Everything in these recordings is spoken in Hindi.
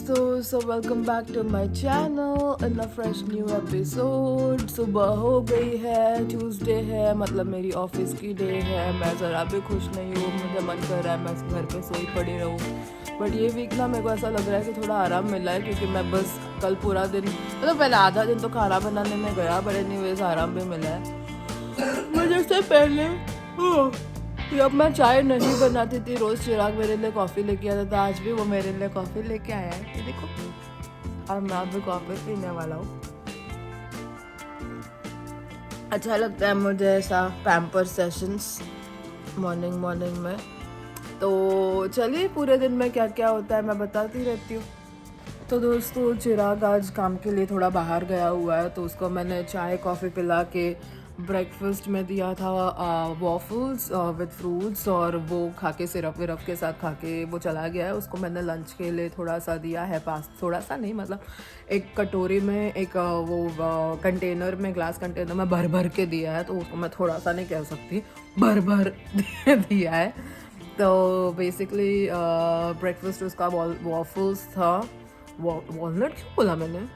दोस्तों, so welcome back to my channel in a fresh new episode. सुबह हो गई है, ट्यूसडे है, मतलब मेरी ऑफिस की डे है। मैं ज़रा भी खुश नहीं हूँ, मुझे मन कर रहा है मैं घर पे सोई पड़ी रहूँ। बट ये वीक ना मेरे को ऐसा लग रहा है कि थोड़ा आराम मिला है, क्योंकि मैं बस कल पूरा दिन, मतलब पहले आधा दिन तो खाना बनाने में गया, बट एनीवेज आराम भी मिला है मुझे से पहले। जब मैं चाय नहीं बनाती थी, रोज चिराग मेरे लिए कॉफ़ी लेके आता था, आज भी वो मेरे लिए कॉफ़ी लेके आया है, ये देखो। और मैं भी कॉफ़ी पीने वाला हूँ। अच्छा लगता है मुझे ऐसा पैम्पर सेशंस मॉर्निंग में। तो चलिए, पूरे दिन में क्या क्या होता है मैं बताती रहती हूँ। तो दोस्तों, चिराग आज काम के लिए थोड़ा बाहर गया हुआ है, तो उसको मैंने चाय कॉफ़ी पिला के ब्रेकफास्ट में दिया था वॉफल्स विद फ्रूट्स, और वो खा के सिरप विरप के साथ खा के वो चला गया है। उसको मैंने लंच के लिए थोड़ा सा दिया है थोड़ा सा नहीं, मतलब एक कटोरी में, एक वो कंटेनर में, ग्लास कंटेनर में भर भर के दिया है। तो उसको मैं थोड़ा सा नहीं कह सकती, भर भर दिया है। तो बेसिकली ब्रेकफास्ट उसका वॉफल्स था। वॉलनट क्यों बोला मैंने,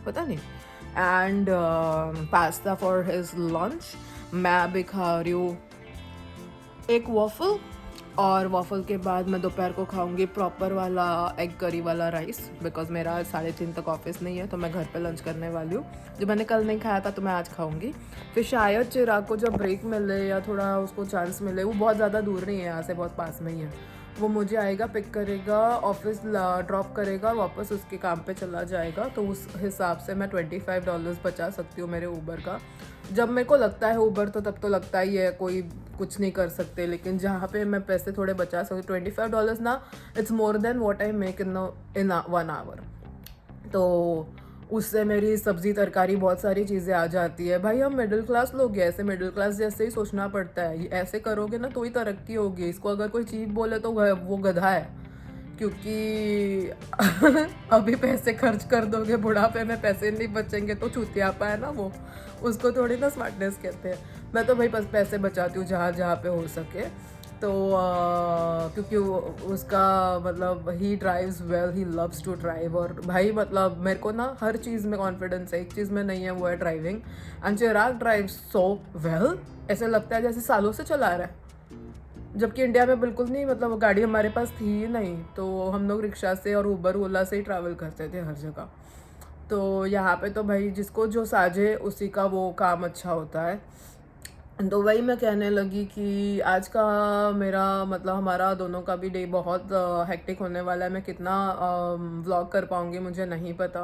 पता नहीं। And pasta for his lunch. मैं अभी खा रही हूँ एक वॉफल, और वॉफल के बाद मैं दोपहर को खाऊंगी प्रॉपर वाला एग करी वाला राइस, बिकॉज मेरा 3:30 तक ऑफिस नहीं है, तो मैं घर पे लंच करने वाली हूँ। जो मैंने कल नहीं खाया था तो मैं आज खाऊंगी। फिर शायद चिराग को जब ब्रेक मिले या थोड़ा उसको चांस मिले, वो बहुत ज़्यादा दूर नहीं है यहाँ से, बहुत पास में ही है, वो मुझे आएगा, पिक करेगा, ऑफिस ड्रॉप करेगा, वापस उसके काम पे चला जाएगा। तो उस हिसाब से मैं $25 बचा सकती हूँ मेरे ऊबर का। जब मेरे को लगता है ऊबर, तो तब तो लगता ही है कोई कुछ नहीं कर सकते, लेकिन जहाँ पे मैं पैसे थोड़े बचा सकती, $25 ना, it's more than what I make in 1 hour. तो उससे मेरी सब्जी तरकारी बहुत सारी चीज़ें आ जाती है। भाई, हम मिडिल क्लास लोग हैं, ऐसे मिडिल क्लास जैसे ही सोचना पड़ता है। ऐसे करोगे ना तो ही तरक्की होगी। इसको अगर कोई चीज़ बोले तो वो गधा है, क्योंकि अभी पैसे खर्च कर दोगे, बुढ़ापे में पैसे नहीं बचेंगे तो चूतियापा है ना वो, उसको थोड़ी ना स्मार्टनेस कहते हैं। मैं तो भाई बस पैसे बचाती हूँ जहाँ जहाँ पे हो सके। तो क्योंकि उसका मतलब he drives well, he loves to drive, और भाई मतलब मेरे को ना हर चीज़ में कॉन्फिडेंस है, एक चीज़ में नहीं है, वो है driving. And Chirag drive so well, ऐसे लगता है जैसे सालों से चला रहा है, जबकि इंडिया में बिल्कुल नहीं, मतलब गाड़ी हमारे पास थी ही नहीं, तो हम लोग रिक्शा से और उबर ओला से ही ट्रैवल करते थे हर जगह। तो यहाँ पे तो भाई जिसको जो साझे उसी का वो काम अच्छा होता है। तो वही मैं कहने लगी कि आज का मेरा, मतलब हमारा दोनों का भी डे बहुत हेक्टिक होने वाला है। मैं कितना व्लॉग कर पाऊँगी मुझे नहीं पता,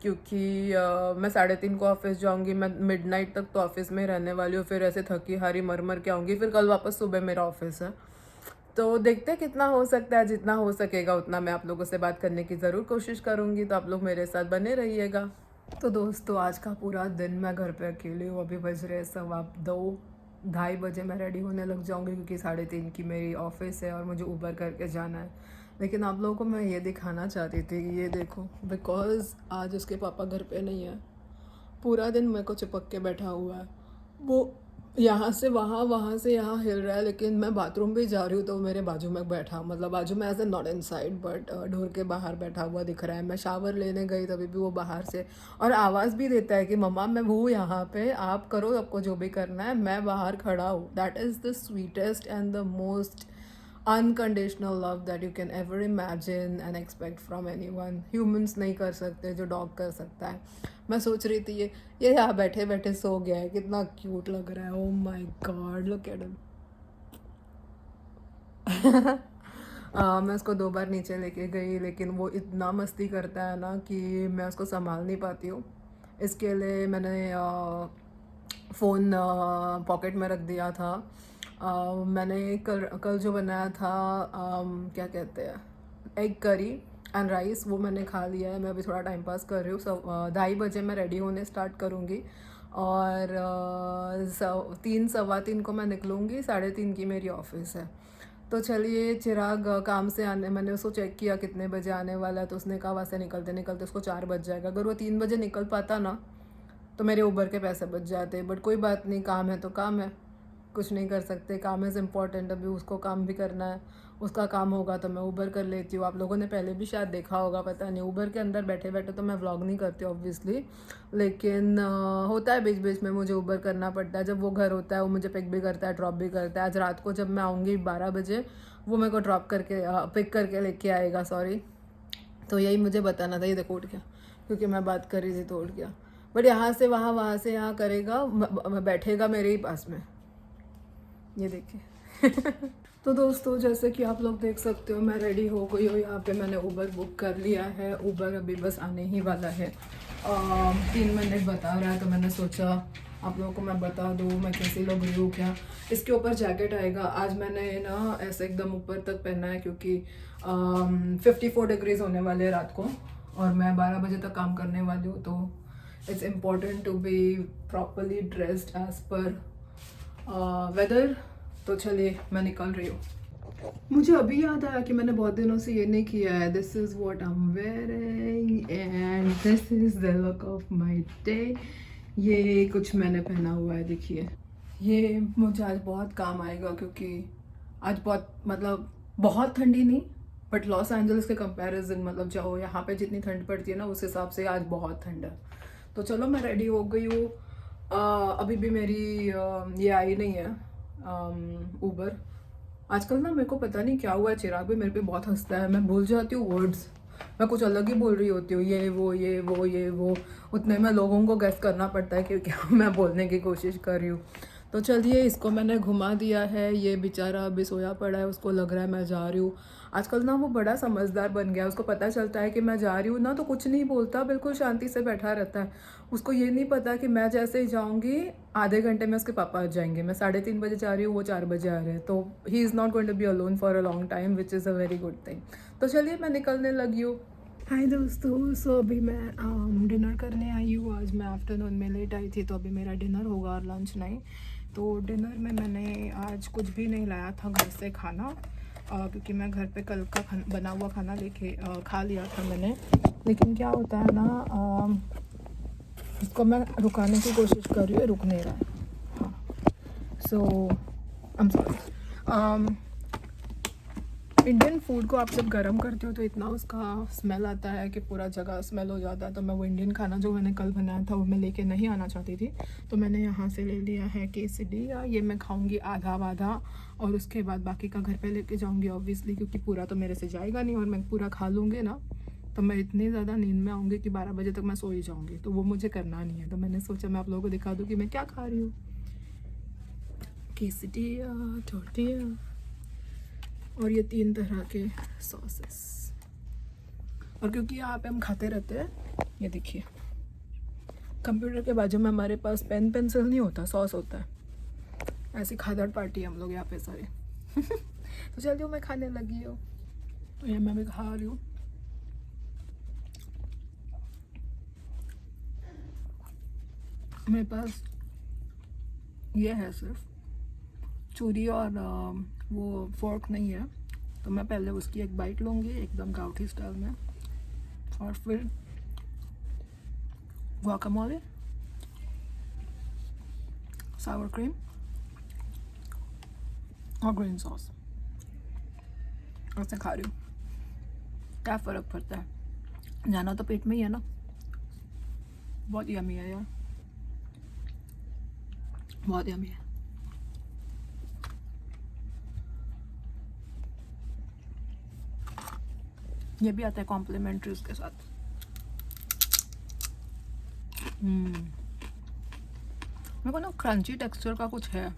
क्योंकि मैं 3:30 को ऑफिस जाऊँगी, मैं मिडनाइट तक तो ऑफिस में रहने वाली हूँ, फिर ऐसे थकी हारी मर मर के आऊँगी, फिर कल वापस सुबह मेरा ऑफिस है। तो देखते हैं कितना हो सकता है, जितना हो सकेगा उतना मैं आप लोगों से बात करने की ज़रूर कोशिश करूँगी, तो आप लोग मेरे साथ बने रहिएगा। तो दोस्तों, आज का पूरा दिन मैं घर पे अकेली हूँ। अभी बज रहे 2:15, 2:30 मैं रेडी होने लग जाऊँगी, क्योंकि 3:30 की मेरी ऑफिस है और मुझे ऊबर करके जाना है। लेकिन आप लोगों को मैं ये दिखाना चाहती थी कि ये देखो, बिकॉज़ आज उसके पापा घर पे नहीं है, पूरा दिन मेरे को चिपक के बैठा हुआ है। वो यहाँ से वहाँ, वहाँ से यहाँ हिल रहा है, लेकिन मैं बाथरूम भी जा रही हूँ तो मेरे बाजू में बैठा, मतलब बाजू में as a not inside, but door के बाहर बैठा हुआ दिख रहा है। मैं शावर लेने गई तभी भी वो बाहर से, और आवाज़ भी देता है कि मम्मा मैं हूँ यहाँ पे, आप करो आपको जो भी करना है, मैं बाहर खड़ा हूँ। That is the sweetest and the most unconditional love that you can ever imagine and expect from anyone. Humans नहीं कर सकते जो डॉग कर सकता है। मैं सोच रही थी ये यहाँ बैठे बैठे सो गया है, कितना क्यूट लग रहा है। Oh my God, look at him. मैं उसको 2 बार नीचे लेके गई, लेकिन वो इतना मस्ती करता है ना कि मैं उसको संभाल नहीं पाती हूँ। इसके लिए मैंने फ़ोन पॉकेट में रख दिया था। मैंने कल जो बनाया था, क्या कहते हैं, एग करी एंड राइस, वो मैंने खा लिया है। मैं अभी थोड़ा टाइम पास कर रही हूँ। 2:30 मैं रेडी होने स्टार्ट करूँगी, और 3 3:15 को मैं निकलूँगी, 3:30 की मेरी ऑफिस है। तो चलिए, चिराग काम से आने, मैंने उसको चेक किया कितने बजे आने वाला है, तो उसने कहा वहाँ से निकलते निकलते उसको 4 बज जाएगा। अगर वो 3 बजे निकल पाता ना, तो मेरे ऊबर के पैसे बच जाते, बट कोई बात नहीं, काम है तो काम है। कुछ नहीं कर सकते, काम इज़ इम्पॉर्टेंट, अभी उसको काम भी करना है, उसका काम होगा तो मैं ऊबर कर लेती हूँ। आप लोगों ने पहले भी शायद देखा होगा, पता नहीं, ऊबर के अंदर बैठे बैठे तो मैं व्लॉग नहीं करती ऑब्वियसली, लेकिन होता है बीच बीच में मुझे ऊबर करना पड़ता है। जब वो घर होता है वो मुझे पिक भी करता है, ड्रॉप भी करता है। आज रात को जब मैं आऊँगी 12 बजे, वो मेरे को ड्रॉप करके पिक करके लेके आएगा, सॉरी। तो यही मुझे बताना था। ये देखो उठ गया, क्योंकि मैं बात कर रही थी तो उठ गया। बट यहाँ से वहाँ, वहाँ से यहाँ करेगा, बैठेगा मेरे ही पास में, ये देखिए। तो दोस्तों जैसे कि आप लोग देख सकते हो, मैं रेडी हो गई हूँ। यहाँ पे मैंने ऊबर बुक कर लिया है। ऊबर अभी बस आने ही वाला है, 3 मिनट बता रहा है, तो मैंने सोचा आप लोगों को मैं बता दूँ मैं कैसी लग रही हूँ क्या। इसके ऊपर जैकेट आएगा। आज मैंने ना ऐसे एकदम ऊपर तक पहना है, क्योंकि 54 डिग्रीज होने वाले हैं रात को, और मैं 12 बजे तक काम करने वाली हूँ। तो it's important to be properly dressed as per weather. तो चलिए मैं निकल रही हूँ। मुझे अभी याद आया कि मैंने बहुत दिनों से ये नहीं किया है। This is what I am wearing and this is the look of my day. ये कुछ मैंने पहना हुआ है, देखिए। ये मुझे आज बहुत काम आएगा, क्योंकि आज बहुत ठंडी नहीं, बट लॉस एंजल्स के कंपैरिजन, मतलब जो यहाँ पे जितनी ठंड पड़ती है ना, उस हिसाब से आज बहुत ठंड है। तो चलो मैं रेडी हो गई हूँ। अभी भी मेरी ये आई नहीं है ऊबर। आजकल ना मेरे को पता नहीं क्या हुआ है, चिराग भी मेरे पे बहुत हंसता है। मैं भूल जाती हूँ वर्ड्स, मैं कुछ अलग ही बोल रही होती हूँ, ये वो ये वो ये वो। उतने में लोगों को गेस करना पड़ता है कि क्या मैं बोलने की कोशिश कर रही हूँ। तो चलिए, इसको मैंने घुमा दिया है। ये बेचारा अभी सोया पड़ा है, उसको लग रहा है मैं जा रही हूँ। आजकल ना वो बड़ा समझदार बन गया, उसको पता चलता है कि मैं जा रही हूँ ना, तो कुछ नहीं बोलता, बिल्कुल शांति से बैठा रहता है। उसको ये नहीं पता कि मैं जैसे ही जाऊँगी आधे घंटे में उसके पापा आ जाएंगे। मैं 3:30 बजे जा रही हूँ, वो 4 बजे आ रहे हैं, तो he is not going to be alone for a long time, which is a very good thing. तो चलिए मैं निकलने लगी हूँ। हाय दोस्तों, सो अभी मैं डिनर करने आई हूँ। आज मैं आफ्टरनून में लेट आई थी, तो अभी मेरा डिनर होगा और लंच नहीं। तो डिनर में मैंने आज कुछ भी नहीं लाया था घर से खाना, क्योंकि मैं घर पे कल का बना हुआ खाना लेके खा लिया था मैंने। लेकिन क्या होता है ना, इसको मैं रुकाने की कोशिश कर रही हूँ, रुक नहीं रहा है। हाँ, so I am sorry. Indian food को आप जब गर्म करते हो तो इतना उसका स्मेल आता है कि पूरा जगह स्मेल हो जाता है। तो मैं वो इंडियन खाना जो मैंने कल बनाया था वो मैं लेके नहीं आना चाहती थी, तो मैंने यहाँ से ले लिया है केसरिया। ये मैं खाऊंगी आधा आधा, और उसके बाद बाकी का घर पे लेके जाऊंगी ऑब्वियसली, क्योंकि पूरा तो मेरे से जाएगा नहीं, और मैं पूरा खा लूँगी ना तो मैं इतनी ज़्यादा नींद में आऊँगी कि 12 बजे तक मैं सो ही जाऊँगी। तो वो मुझे करना नहीं है, तो मैंने सोचा मैं आप लोगों को दिखा दूँ कि मैं क्या खा रही हूँ। केसरिया, टोर्टिया, और ये 3 तरह के सॉसेस। और क्योंकि यहाँ पे हम खाते रहते हैं, ये देखिए कंप्यूटर के बाजू में हमारे पास पेन पेंसिल नहीं होता, सॉस होता है। ऐसी खादड़ पार्टी हम लोग यहाँ पे सारे। तो चलिए मैं खाने लगी हूँ, तो ये मैं भी खा रही हूँ। मेरे पास ये है सिर्फ चूरी और वो फोर्क नहीं है, तो मैं पहले उसकी एक बाइट लूँगी एकदम गाउठी स्टाइल में, और फिर गुआकामोले, सावर क्रीम और ग्रीन सॉस, ऐसे खा रही हूँ। क्या फ़र्क पड़ता है, जाना तो पेट में ही है ना। बहुत यमी है यार, बहुत यमी है। ये भी आता है कॉम्प्लीमेंट्री उसके साथ। मेरे को ना क्रंची टेक्सचर का कुछ है,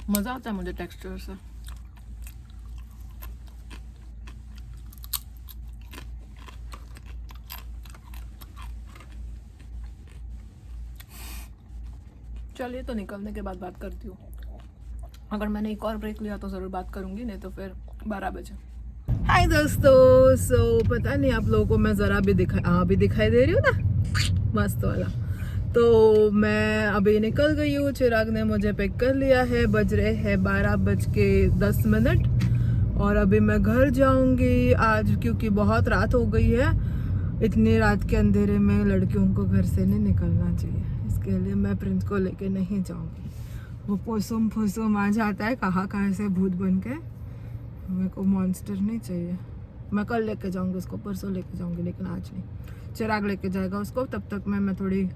मज़ा आता है मुझे टेक्सचर से। चलिए तो निकलने के बाद बात करती हूँ। अगर मैंने एक और ब्रेक लिया तो ज़रूर बात करूँगी, नहीं तो फिर 12 बजे। हाय दोस्तों, सो पता नहीं आप लोगों को मैं ज़रा भी दिखाई दे रही हूँ ना, मस्त वाला। तो मैं अभी निकल गई हूँ, चिराग ने मुझे पिक कर लिया है। बज रहे हैं 12:10, और अभी मैं घर जाऊँगी आज, क्योंकि बहुत रात हो गई है। इतनी रात के अंधेरे में लड़कियों को घर से नहीं निकलना चाहिए, इसके लिए मैं प्रिंस को लेके नहीं जाऊँगी। वो पोसुम फुसुम आ जाता है कहाँ से भूत बन के। मेरे को मॉन्स्टर नहीं चाहिए। मैं कल लेके जाऊंगी उसको, परसों लेके जाऊंगी, लेकिन आज नहीं। चिराग लेके जाएगा उसको, तब तक मैं थोड़ी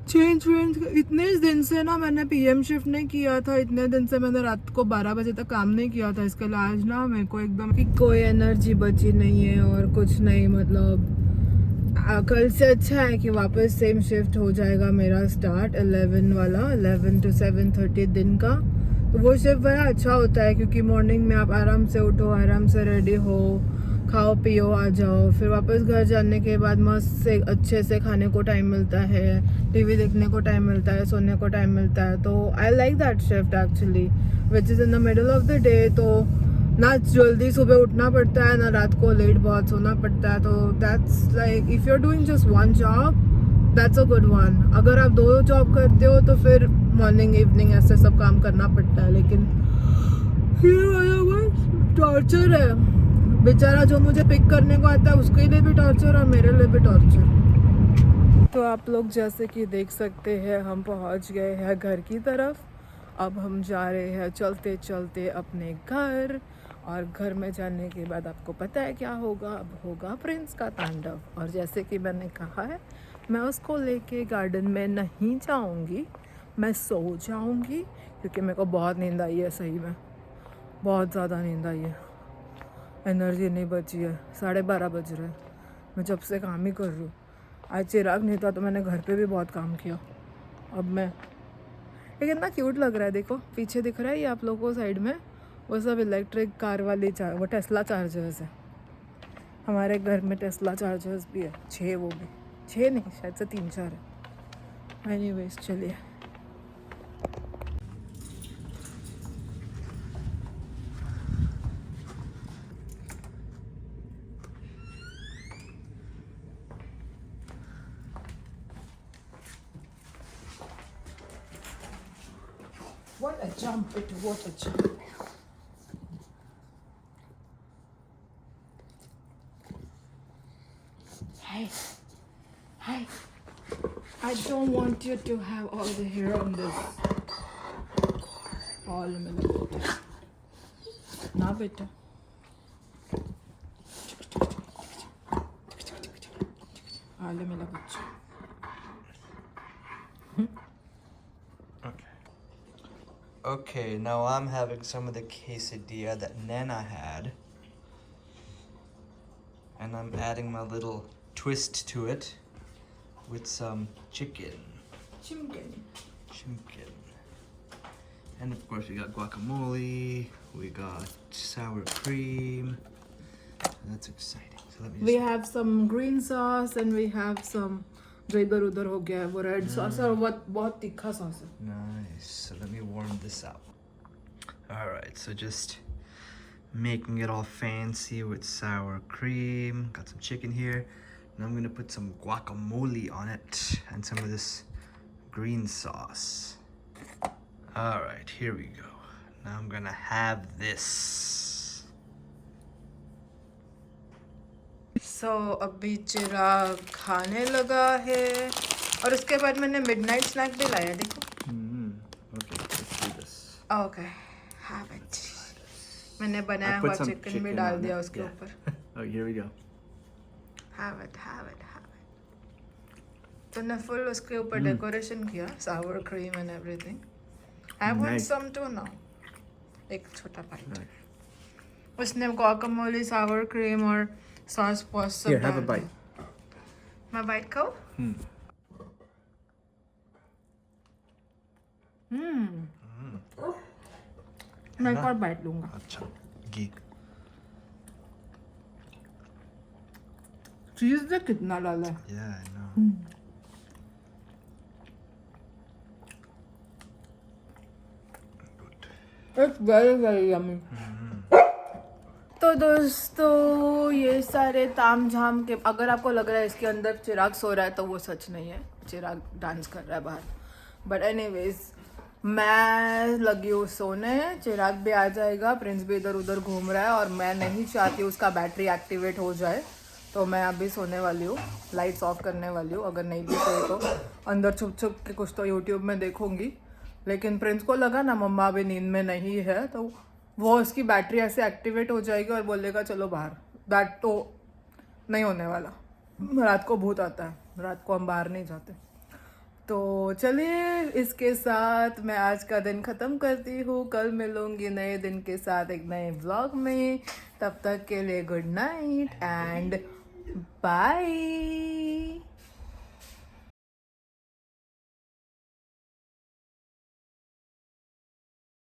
चेंज वेंज। इतने दिन से ना मैंने पीएम शिफ्ट नहीं किया था, इतने दिन से मैंने रात को 12 बजे तक काम नहीं किया था। इसके लिए आज ना मेरे को एकदम कि कोई एनर्जी बची नहीं है और कुछ नहीं। मतलब कल से अच्छा है कि वापस सेम शिफ्ट हो जाएगा मेरा स्टार्ट 11 वाला, 11 to 7:30 दिन का। तो वो शिफ्ट बड़ा अच्छा होता है क्योंकि मॉर्निंग में आप आराम से उठो, आराम से रेडी हो, खाओ पियो, आ जाओ। फिर वापस घर जाने के बाद मस्त से अच्छे से खाने को टाइम मिलता है, टीवी देखने को टाइम मिलता है, सोने को टाइम मिलता है। तो I like that shift actually, which is in the middle of the day. तो ना जल्दी सुबह उठना पड़ता है, ना रात को लेट बहुत सोना पड़ता है। तो that's like if you are doing just one job, that's a good one. अगर आप 2 जॉब करते हो तो फिर मॉर्निंग इवनिंग ऐसे सब काम करना पड़ता है। लेकिन टॉर्चर है बेचारा, जो मुझे पिक करने को आता है उसके लिए भी टॉर्चर और मेरे लिए भी टॉर्चर। तो आप लोग जैसे कि देख सकते हैं हम पहुंच गए हैं घर की तरफ। अब हम जा रहे हैं चलते चलते अपने घर, और घर में जाने के बाद आपको पता है क्या होगा, अब होगा प्रिंस का तांडव। और जैसे कि मैंने कहा है, मैं उसको लेके गार्डन में नहीं जाऊंगी, मैं सो जाऊंगी क्योंकि मेरे को बहुत नींद आई है, सही में बहुत ज़्यादा नींद आई है, एनर्जी नहीं बची है। 12:30 बज रहे हैं, मैं जब से काम ही कर रही हूँ। आज चिराग नहीं था तो मैंने घर पे भी बहुत काम किया। अब मैं ये कितना क्यूट लग रहा है, देखो पीछे दिख रहा है ये आप लोगों को साइड में, वो सब इलेक्ट्रिक कार वाली वो टेस्ला चार्जर्स है। हमारे घर में टेस्ला चार्जर्स भी है, 6, वो भी 6 नहीं शायद से 3-4 है। एनीवेज चलिए। What a jump, it what a jump. Hey, hey, I don't want you to have all the hair on this. All में लगा ना बेटा। आले में लगा। Okay, now I'm having some of the quesadilla that Nana had. And I'm adding my little twist to it with some chicken. Chimkin. And of course we got guacamole, we got sour cream. That's exciting. So let me We have some green sauce and we have some जो इधर उधर हो गया है वो रेड सॉस और बहुत तीखा सॉस है। Nice. So let me warm this up. All right, so just making it all fancy with sour cream. Got some chicken here. And I'm gonna put some guacamole on it and some of this green sauce. All right, here we go. Now I'm gonna have this. So अभी चिराग खाने लगा है और उसके बाद मैंने मिडनाइट स्नैक भी लाया, देखो। Okay, let's do this. Okay, have it. मैंने बनाया हुआ चिकन भी डाल दिया उसके ऊपर। Oh, here we go. Have it. तूने फुल उसके ऊपर डेकोरेशन किया, sour cream and everything. I want some too now. एक छोटा बाइट। उसने guacamole, sour cream और सॉस पॉस सब। Here, have a bite. मैं बाइट खाऊं? मैं एक और बाइट लूंगा। अच्छा, घी। चीज देख कितना डाला है। Yeah, I know. Good. It's very very yummy. तो दोस्तों ये सारे ताम झाम के, अगर आपको लग रहा है इसके अंदर चिराग सो रहा है तो वो सच नहीं है, चिराग डांस कर रहा है बाहर। बट एनीवेज मैं लगी हूँ सोने, चिराग भी आ जाएगा, प्रिंस भी इधर उधर घूम रहा है और मैं नहीं चाहती उसका बैटरी एक्टिवेट हो जाए, तो मैं अभी सोने वाली हूँ, लाइट्स ऑफ करने वाली हूँ। अगर नहीं भी सोए तो अंदर छुप छुप के कुछ तो यूट्यूब में देखूँगी, लेकिन प्रिंस को लगा ना मम्मा अभी नींद में नहीं है, तो वो उसकी बैटरी ऐसे एक्टिवेट हो जाएगी और बोलेगा चलो बाहर। दैट तो नहीं होने वाला, रात को भूत आता है, रात को हम बाहर नहीं जाते। तो चलिए इसके साथ मैं आज का दिन ख़त्म करती हूँ। कल मिलूंगी नए दिन के साथ एक नए व्लॉग में। तब तक के लिए गुड नाइट एंड बाय।